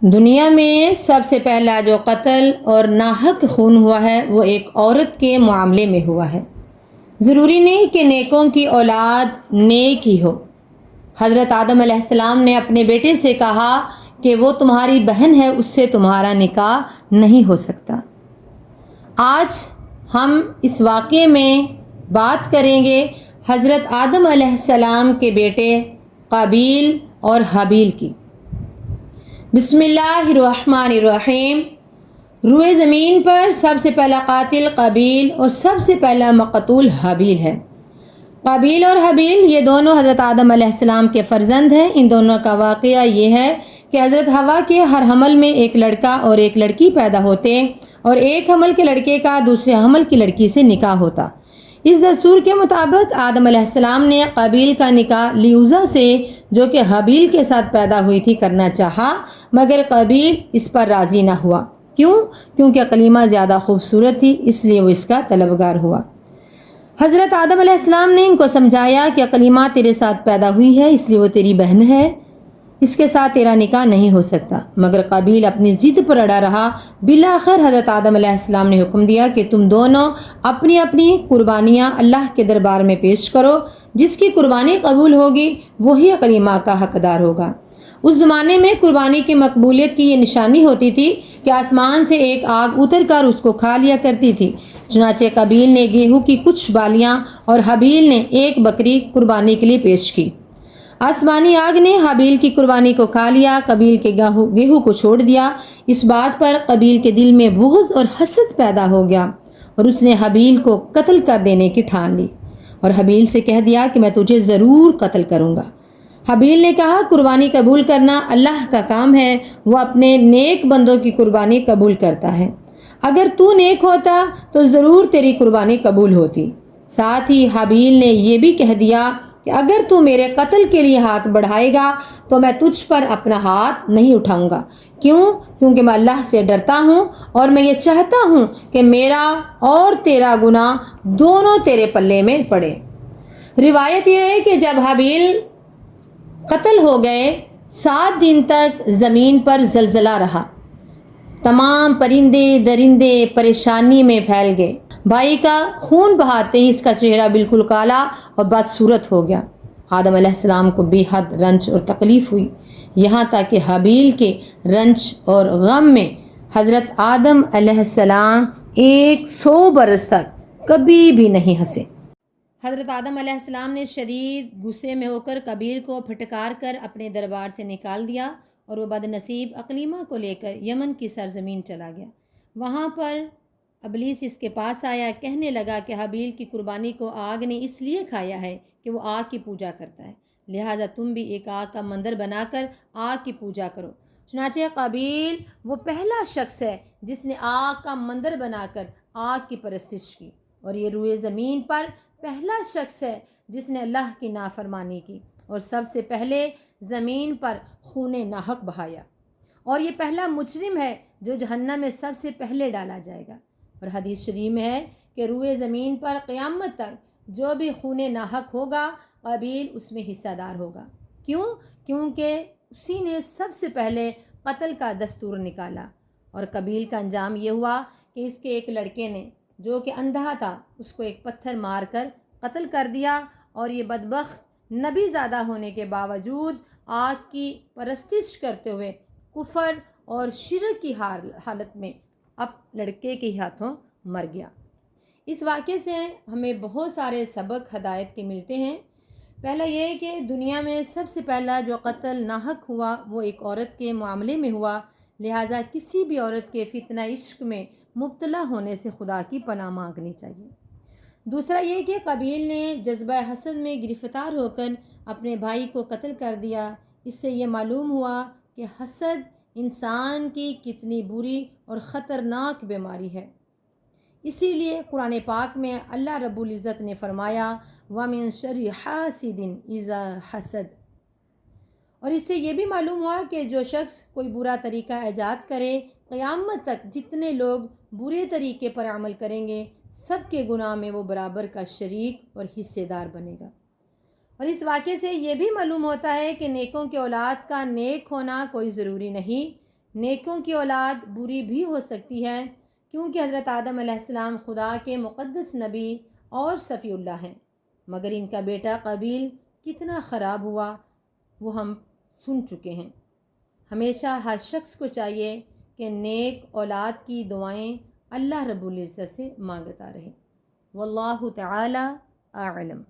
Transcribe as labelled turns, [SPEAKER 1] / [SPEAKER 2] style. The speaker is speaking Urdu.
[SPEAKER 1] دنیا میں سب سے پہلا جو قتل اور ناحق خون ہوا ہے وہ ایک عورت کے معاملے میں ہوا ہے۔ ضروری نہیں کہ نیکوں کی اولاد نیک ہی ہو۔ حضرت آدم علیہ السلام نے اپنے بیٹے سے کہا کہ وہ تمہاری بہن ہے، اس سے تمہارا نکاح نہیں ہو سکتا۔ آج ہم اس واقعے میں بات کریں گے حضرت آدم علیہ السلام کے بیٹے قابیل اور حابیل کی۔ بسم اللہ الرحمن الرحیم۔ روئے زمین پر سب سے پہلا قاتل قابیل اور سب سے پہلا مقتول حابیل ہے۔ قابیل اور حابیل یہ دونوں حضرت آدم علیہ السلام کے فرزند ہیں۔ ان دونوں کا واقعہ یہ ہے کہ حضرت حوا کے ہر حمل میں ایک لڑکا اور ایک لڑکی پیدا ہوتے اور ایک حمل کے لڑکے کا دوسرے حمل کی لڑکی سے نکاح ہوتا۔ اس دستور کے مطابق آدم علیہ السلام نے قابیل کا نکاح لیوزا سے جو کہ حابیل کے ساتھ پیدا ہوئی تھی کرنا چاہا، مگر قابیل اس پر راضی نہ ہوا۔ کیوں؟ کیونکہ اقلیمہ زیادہ خوبصورت تھی، اس لیے وہ اس کا طلبگار ہوا۔ حضرت آدم علیہ السلام نے ان کو سمجھایا کہ اقلیمہ تیرے ساتھ پیدا ہوئی ہے، اس لیے وہ تیری بہن ہے، اس کے ساتھ تیرا نکاح نہیں ہو سکتا۔ مگر قابیل اپنی ضد پر اڑا رہا۔ بالآخر حضرت آدم علیہ السلام نے حکم دیا کہ تم دونوں اپنی اپنی قربانیاں اللہ کے دربار میں پیش کرو، جس کی قربانی قبول ہوگی وہی اقلیمہ کا حقدار ہوگا۔ اس زمانے میں قربانی کی مقبولیت کی یہ نشانی ہوتی تھی کہ آسمان سے ایک آگ اتر کر اس کو کھا لیا کرتی تھی۔ چنانچہ قابیل نے گیہوں کی کچھ بالیاں اور حابیل نے ایک بکری قربانی کے لیے پیش کی۔ آسمانی آگ نے حابیل کی قربانی کو کھا لیا، قابیل کے گیہوں کو چھوڑ دیا۔ اس بات پر قابیل کے دل میں بغض اور حسد پیدا ہو گیا اور اس نے حابیل کو قتل کر دینے کی ٹھان لی اور حابیل سے کہہ دیا کہ میں تجھے ضرور قتل کروں گا۔ حابیل نے کہا قربانی قبول کرنا اللہ کا کام ہے، وہ اپنے نیک بندوں کی قربانی قبول کرتا ہے۔ اگر تو نیک ہوتا تو ضرور تیری قربانی قبول ہوتی۔ ساتھ ہی حابیل نے یہ بھی کہہ دیا کہ اگر تو میرے قتل کے لیے ہاتھ بڑھائے گا تو میں تجھ پر اپنا ہاتھ نہیں اٹھاؤں گا۔ کیوں؟ کیونکہ میں اللہ سے ڈرتا ہوں اور میں یہ چاہتا ہوں کہ میرا اور تیرا گناہ دونوں تیرے پلے میں پڑے۔ روایت یہ ہے کہ جب حابیل قتل ہو گئے 7 دن تک زمین پر زلزلہ رہا۔ تمام پرندے درندے پریشانی میں پھیل گئے۔ بھائی کا خون بہاتے ہی اس کا چہرہ بالکل کالا اور بدصورت ہو گیا۔ آدم علیہ السلام کو بے حد رنج اور تکلیف ہوئی، یہاں تک کہ حابیل کے رنج اور غم میں حضرت آدم علیہ السلام 100 برس تک کبھی بھی نہیں ہنسے۔ حضرت آدم علیہ السلام نے شدید غصے میں ہو کر قابیل کو پھٹکار کر اپنے دربار سے نکال دیا اور وہ بد نصیب اقلیمہ کو لے کر یمن کی سرزمین چلا گیا۔ وہاں پر ابلیس اس کے پاس آیا، کہنے لگا کہ حابیل کی قربانی کو آگ نے اس لیے کھایا ہے کہ وہ آگ کی پوجا کرتا ہے، لہٰذا تم بھی ایک آگ کا مندر بنا کر آگ کی پوجا کرو۔ چنانچہ قابیل وہ پہلا شخص ہے جس نے آگ کا مندر بنا کر آگ کی پرستش کی، اور یہ روئے زمین پر پہلا شخص ہے جس نے اللہ کی نافرمانی کی اور سب سے پہلے زمین پر خون ناحق بہایا، اور یہ پہلا مجرم ہے جو جہنم میں سب سے پہلے ڈالا جائے گا۔ اور حدیث شریف میں ہے کہ روئے زمین پر قیامت تک جو بھی خون ناحق ہوگا قابیل اس میں حصہ دار ہوگا۔ کیوں؟ کیونکہ اسی نے سب سے پہلے قتل کا دستور نکالا، اور قابیل کا انجام یہ ہوا کہ اس کے ایک لڑکے نے جو کہ اندھا تھا اس کو ایک پتھر مار کر قتل کر دیا، اور یہ بدبخت نبی زادہ ہونے کے باوجود آگ کی پرستش کرتے ہوئے کفر اور شرک کی حالت میں اب لڑکے کے ہاتھوں مر گیا۔ اس واقعے سے ہمیں بہت سارے سبق ہدایت کے ملتے ہیں۔ پہلا یہ کہ دنیا میں سب سے پہلا جو قتل ناحق ہوا وہ ایک عورت کے معاملے میں ہوا، لہٰذا کسی بھی عورت کے فتنہ عشق میں مبتلا ہونے سے خدا کی پناہ مانگنی چاہیے۔ دوسرا یہ کہ قابیل نے جذبہ حسد میں گرفتار ہو کر اپنے بھائی کو قتل کر دیا۔ اس سے یہ معلوم ہوا کہ حسد انسان کی کتنی بری اور خطرناک بیماری ہے۔ اسی لیے قرآن پاک میں اللہ رب العزت نے فرمایا وَمِن شَرِّ حَاسِدٍ إِذَا حَسَدَ، اور اس سے یہ بھی معلوم ہوا کہ جو شخص کوئی برا طریقہ ایجاد کرے، قیامت تک جتنے لوگ برے طریقے پر عمل کریں گے سب کے گناہ میں وہ برابر کا شریک اور حصے دار بنے گا۔ اور اس واقعے سے یہ بھی معلوم ہوتا ہے کہ نیکوں کی اولاد کا نیک ہونا کوئی ضروری نہیں، نیکوں کی اولاد بری بھی ہو سکتی ہے، کیونکہ حضرت آدم علیہ السلام خدا کے مقدس نبی اور صفی اللہ ہیں، مگر ان کا بیٹا قابیل کتنا خراب ہوا وہ ہم سن چکے ہیں۔ ہمیشہ ہر شخص کو چاہیے کہ نیک اولاد کی دعائیں اللہ رب العزت سے مانگتا رہے۔ واللہ تعالی اعلم۔